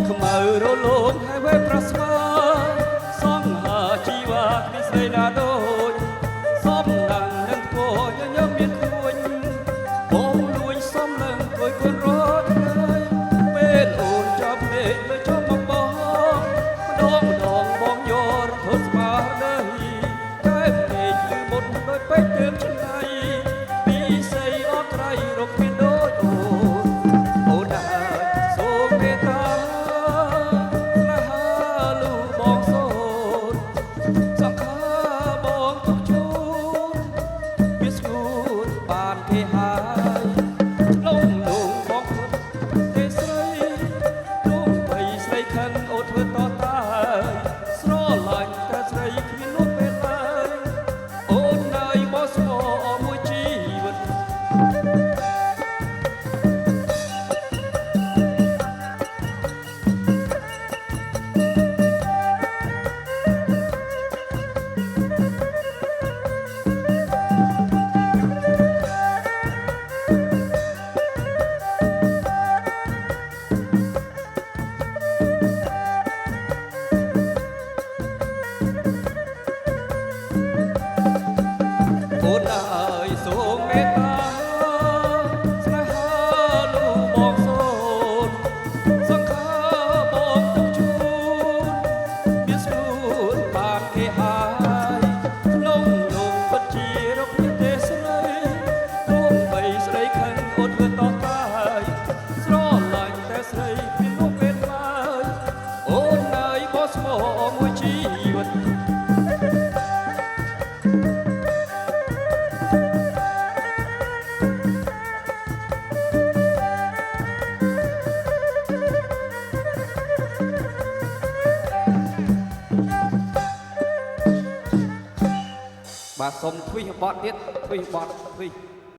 ខ្មៅរលោងហើយវេប្រស្វាសង្ហាជីវ៉ានេះស្រីណាដូចសំដាំងនឹងគោញញឹមមានគួយបងលួយសំឡើងគួយខ្លួនរត់ហើយពេលអូនចាប់ពេកលើជុំមកបងម្ដងបងយករត់ស្មារតីតែពេកលឺមុនដោយពេកទើបឆ្នៃពីស័យអត់ត្រៃរកមានដូចអូនដែរសូមមេត្តាអូនអើយសូមមេត្តាស្នេហាលោកបងសូនសង្ខាបងទុកជូនមានស្រួលបានគេហើយក្នុងលោកពិតជារកមានទេស្រីទោះបីស្រីខឹងអូនធ្វើតតតាយស្រឡាញ់តែស្រីមាននោះពេលឡើយអូនអើយបោះស្មោមួយជីវិតបាទសុំទ្វីបបត់ទៀតទ្វីបបត់ទ្វីប